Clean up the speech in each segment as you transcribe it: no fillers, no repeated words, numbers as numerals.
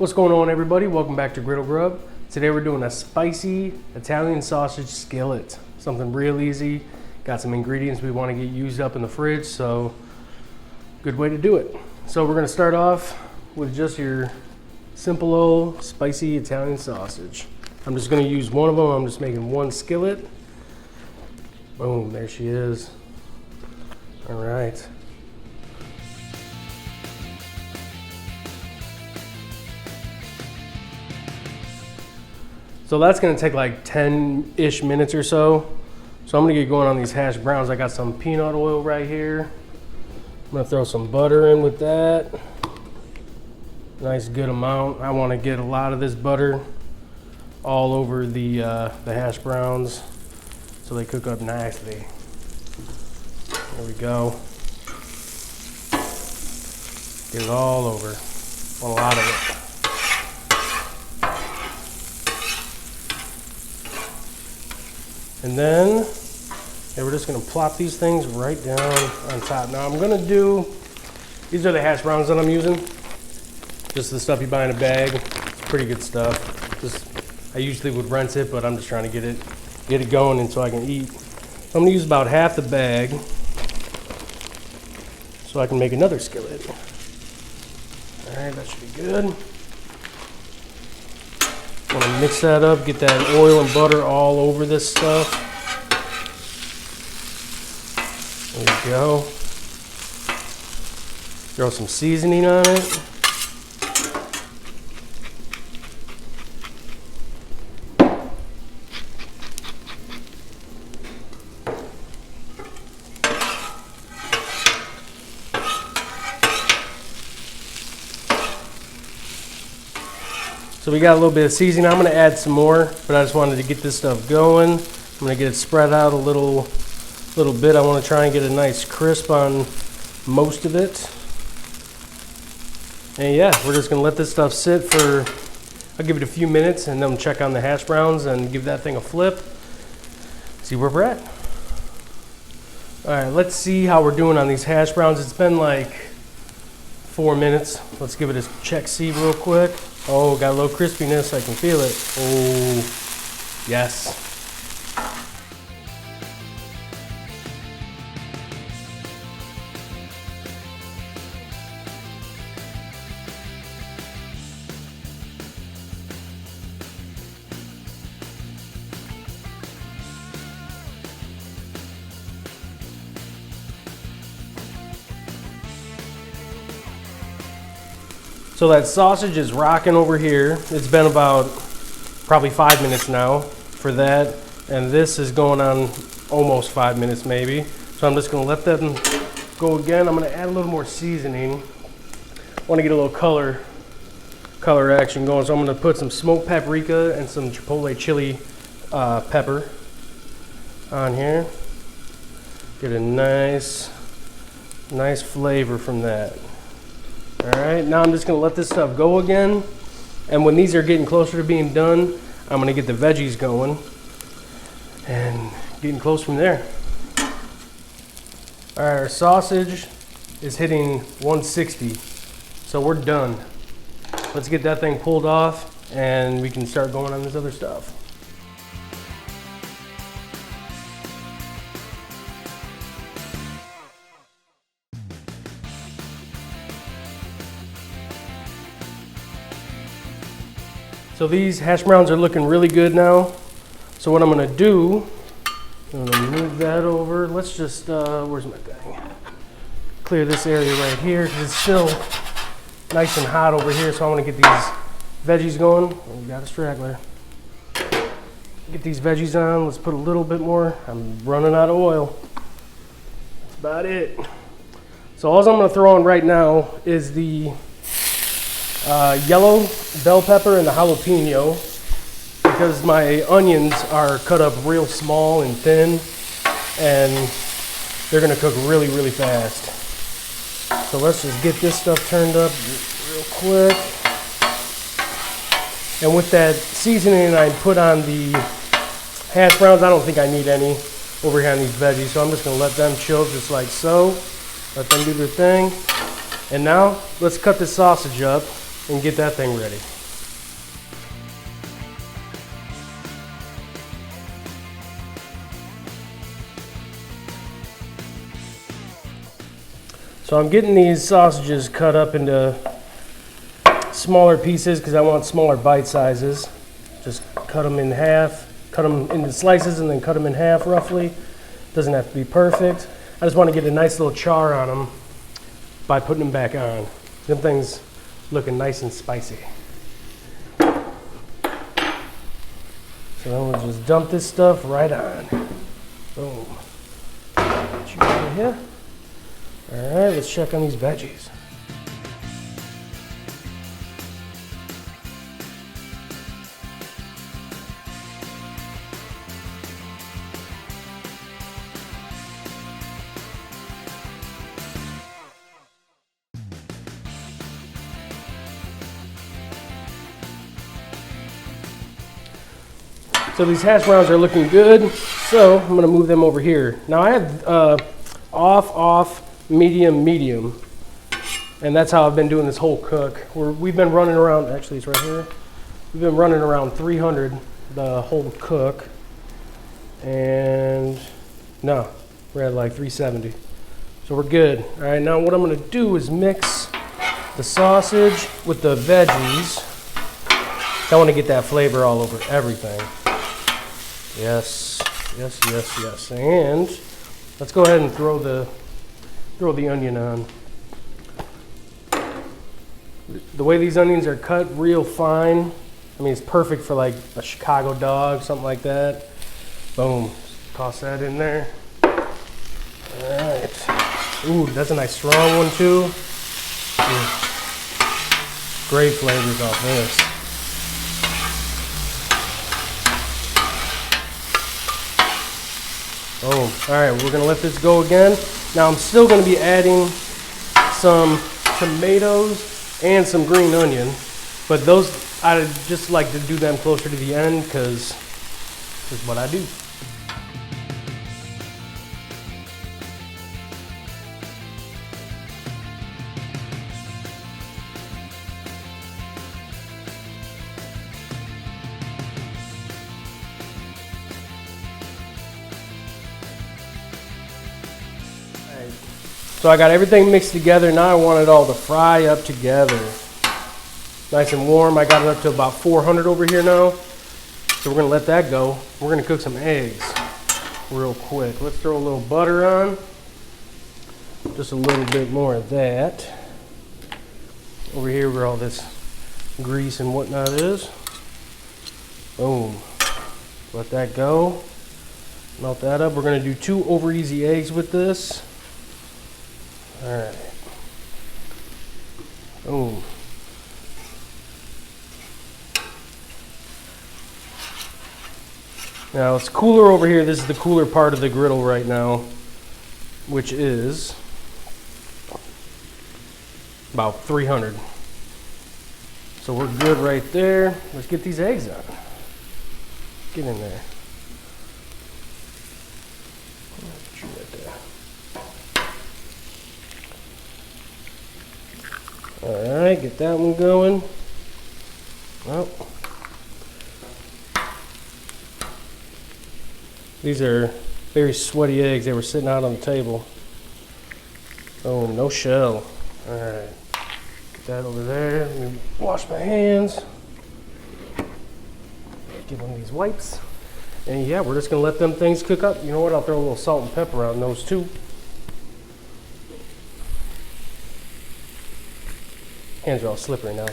What's going on, everybody? Welcome back to Griddle Grub. Today we're doing a spicy Italian sausage skillet. Something real easy. Got some ingredients we want to get used up in the fridge, so good way to do it. So we're going to start off with just your simple old spicy Italian sausage. I'm just going to use one of them. I'm just making one skillet. Boom, there she is. All right. So that's gonna take like 10-ish minutes or so. So I'm gonna get going on these hash browns. I got some peanut oil right here. I'm gonna throw some butter in with that. Nice good amount. I wanna get a lot of this butter all over the hash browns so they cook up nicely. There we go. Get it all over, a lot of it. And then we're just gonna plop these things right down on top. Now I'm gonna do, these are the hash browns that I'm using. Just the stuff you buy in a bag. It's pretty good stuff. I usually would rent it, but I'm just trying to get it going and so I can eat. So I'm gonna use about half the bag so I can make another skillet. All right, that should be good. I'm gonna mix that up, get that oil and butter all over this stuff. There we go. Throw some seasoning on it. So we got a little bit of seasoning. I'm gonna add some more, but I just wanted to get this stuff going. I'm gonna get it spread out a little bit. I wanna try and get a nice crisp on most of it. And yeah, we're just gonna let this stuff sit for, I'll give it a few minutes and then check on the hash browns and give that thing a flip. See where we're at. All right, let's see how we're doing on these hash browns. It's been like 4 minutes. Let's give it a check see real quick. Oh, got a little crispiness, I can feel it. Oh, yes. So that sausage is rocking over here. It's been about probably 5 minutes now for that. And this is going on almost 5 minutes maybe. So I'm just gonna let them go again. I'm gonna add a little more seasoning. I wanna get a little color action going. So I'm gonna put some smoked paprika and some chipotle chili pepper on here. Get a nice flavor from that. All right, now I'm just gonna let this stuff go again. And when these are getting closer to being done, I'm gonna get the veggies going and getting close from there. All right, our sausage is hitting 160, so we're done. Let's get that thing pulled off and we can start going on this other stuff. So these hash browns are looking really good now. So what I'm gonna do, I'm gonna move that over. Let's just, where's my thing? Clear this area right here because it's still nice and hot over here. So I wanna get these veggies going. Oh, we got a straggler. Get these veggies on. Let's put a little bit more. I'm running out of oil. That's about it. So all I'm gonna throw on right now is the yellow bell pepper and the jalapeno, because my onions are cut up real small and thin and they're gonna cook really fast. So let's just get this stuff turned up real quick. And with that seasoning I put on the hash browns, I don't think I need any over here on these veggies, so I'm just gonna let them chill just like so. Let them do their thing. And now let's cut this sausage up and get that thing ready. So I'm getting these sausages cut up into smaller pieces because I want smaller bite sizes. Just cut them in half, cut them into slices and then cut them in half roughly. Doesn't have to be perfect. I just want to get a nice little char on them by putting them back on. Them things looking nice and spicy. So then we'll just dump this stuff right on. Boom. Put you over here. All right, let's check on these veggies. So these hash browns are looking good, so I'm gonna move them over here. Now I have off, medium, medium, and that's how I've been doing this whole cook. We've been running around, actually it's right here. We've been running around 300 the whole cook, and no, we're at like 370. So we're good. All right, now what I'm gonna do is mix the sausage with the veggies. I wanna get that flavor all over everything. Yes, yes, yes, yes. And let's go ahead and throw the onion on. The way these onions are cut real fine, I mean, it's perfect for like a Chicago dog, something like that. Boom, toss that in there. All right. Ooh, that's a nice strong one too. Ooh. Great flavors off this. Oh, all right, we're gonna let this go again. Now I'm still gonna be adding some tomatoes and some green onion, but those, I just like to do them closer to the end because this is what I do. So I got everything mixed together. Now I want it all to fry up together. Nice and warm. I got it up to about 400 over here now. So we're gonna let that go. We're gonna cook some eggs real quick. Let's throw a little butter on. Just a little bit more of that. Over here where all this grease and whatnot is. Boom. Let that go. Melt that up. We're gonna do 2 over easy eggs with this. All right. Boom. Now it's cooler over here. This is the cooler part of the griddle right now, which is about 300. So we're good right there. Let's get these eggs on. Get in there. All right, get that one going. Well, these are very sweaty eggs. They were sitting out on the table. Oh, no shell. All right, get that over there. Let me wash my hands. Get one of these wipes. And yeah, we're just gonna let them things cook up. You know what? I'll throw a little salt and pepper on those too. Hands are all slippery now.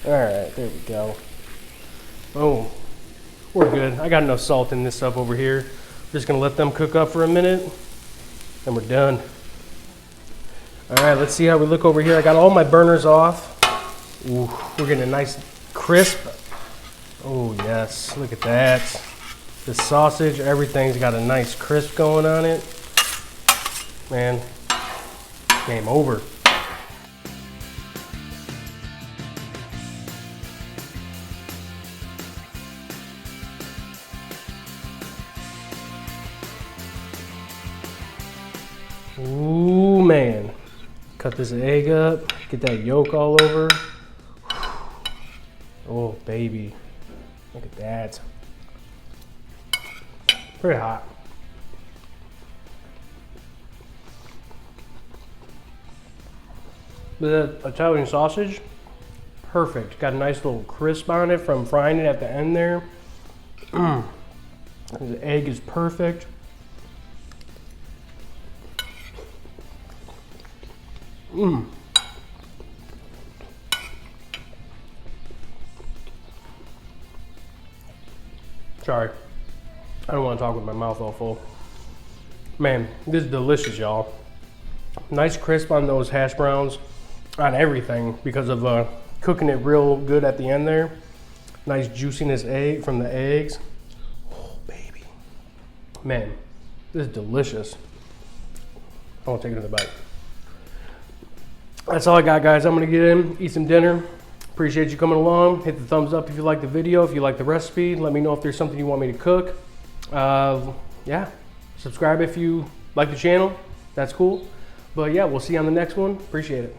All right, there we go. Boom. We're good. I got enough salt in this stuff over here. Just gonna let them cook up for a minute, and we're done. All right, let's see how we look over here. I got all my burners off. Ooh, we're getting a nice crisp. Oh yes, look at that. The sausage, everything's got a nice crisp going on it. Man, game over. Ooh, man. Cut this egg up, get that yolk all over. Oh, baby. Look at that. Pretty hot. The Italian sausage, perfect. Got a nice little crisp on it from frying it at the end there. The egg is perfect. Sorry, I don't want to talk with my mouth all full. Man, this is delicious, y'all. Nice crisp on those hash browns, on everything, because of cooking it real good at the end there. Nice juiciness egg from the eggs. Oh, baby. Man, this is delicious. I want to take another bite. That's all I got, guys. I'm gonna get in, eat some dinner. Appreciate you coming along. Hit the thumbs up if you like the video, if you like the recipe. Let me know if there's something you want me to cook. Yeah, subscribe if you like the channel. That's cool. But yeah, we'll see you on the next one. Appreciate it.